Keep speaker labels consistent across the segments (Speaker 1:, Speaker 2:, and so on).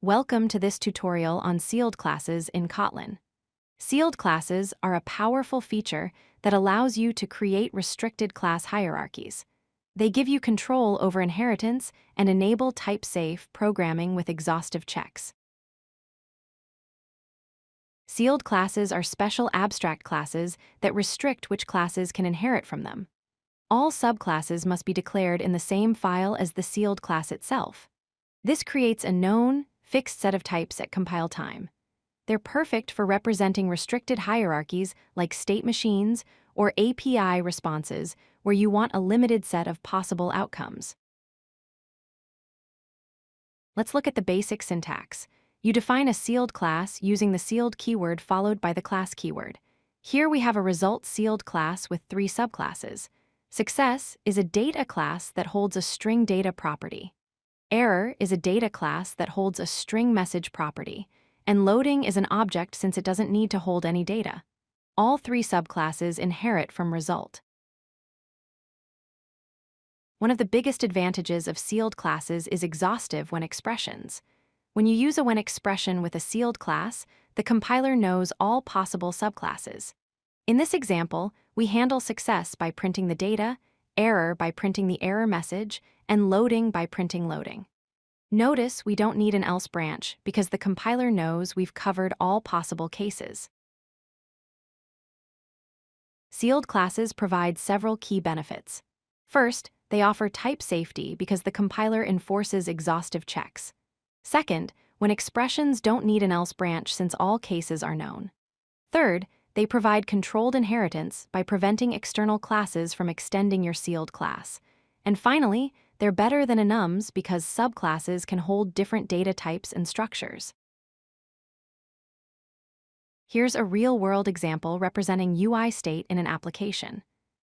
Speaker 1: Welcome to this tutorial on sealed classes in Kotlin. Sealed classes are a powerful feature that allows you to create restricted class hierarchies. They give you control over inheritance and enable type-safe programming with exhaustive checks. Sealed classes are special abstract classes that restrict which classes can inherit from them. All subclasses must be declared in the same file as the sealed class itself. This creates a known, fixed set of types at compile time. They're perfect for representing restricted hierarchies like state machines or API responses where you want a limited set of possible outcomes. Let's look at the basic syntax. You define a sealed class using the sealed keyword followed by the class keyword. Here we have a result sealed class with 3 subclasses. Success is a data class that holds a string data property. Error is a data class that holds a string message property, and loading is an object since it doesn't need to hold any data. All 3 subclasses inherit from result. One of the biggest advantages of sealed classes is exhaustive when expressions. When you use a when expression with a sealed class, the compiler knows all possible subclasses. In this example, we handle success by printing the data, error by printing the error message, and loading by printing loading. Notice we don't need an else branch because the compiler knows we've covered all possible cases. Sealed classes provide several key benefits. First, they offer type safety because the compiler enforces exhaustive checks. Second, when expressions don't need an else branch since all cases are known. Third, they provide controlled inheritance by preventing external classes from extending your sealed class. And finally, they're better than Enums because subclasses can hold different data types and structures. Here's a real-world example representing UI state in an application.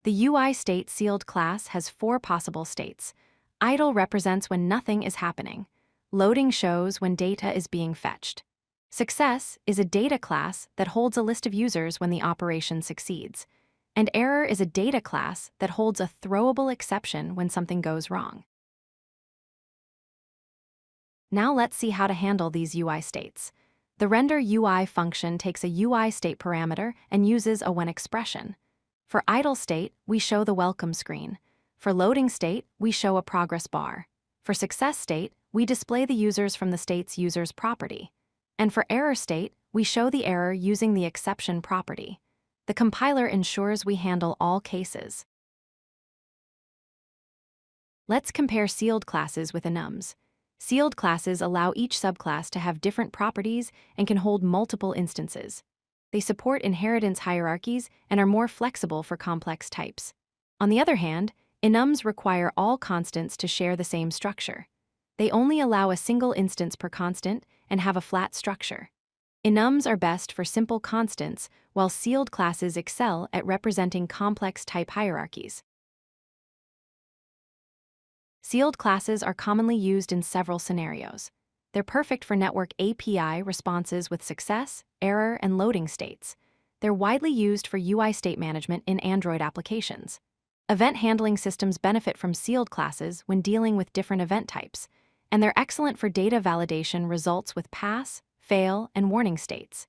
Speaker 1: The UI state sealed class has 4 possible states. Idle represents when nothing is happening. Loading shows when data is being fetched. Success is a data class that holds a list of users when the operation succeeds. And error is a data class that holds a throwable exception when something goes wrong. Now let's see how to handle these UI states. The render UI function takes a UI state parameter and uses a when expression. For idle state, we show the welcome screen. For loading state, we show a progress bar. For success state, we display the users from the state's users property. And for error state, we show the error using the exception property. The compiler ensures we handle all cases. Let's compare sealed classes with Enums. Sealed classes allow each subclass to have different properties and can hold multiple instances. They support inheritance hierarchies and are more flexible for complex types. On the other hand, Enums require all constants to share the same structure. They only allow a single instance per constant and have a flat structure. Enums are best for simple constants, while sealed classes excel at representing complex type hierarchies. Sealed classes are commonly used in several scenarios. They're perfect for network API responses with success, error, and loading states. They're widely used for UI state management in Android applications. Event handling systems benefit from sealed classes when dealing with different event types, and they're excellent for data validation results with pass, fail, and warning states.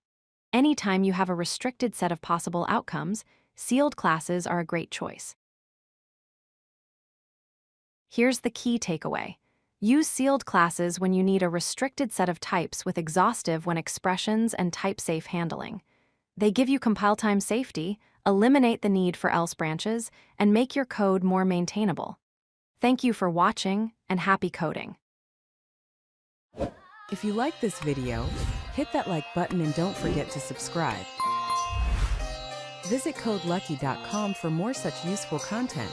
Speaker 1: Anytime you have a restricted set of possible outcomes, sealed classes are a great choice. Here's the key takeaway. Use sealed classes when you need a restricted set of types with exhaustive when expressions and type-safe handling. They give you compile time safety, eliminate the need for else branches, and make your code more maintainable. Thank you for watching, and happy coding.
Speaker 2: If you like this video, hit that like button and don't forget to subscribe. Visit codelucky.com for more such useful content.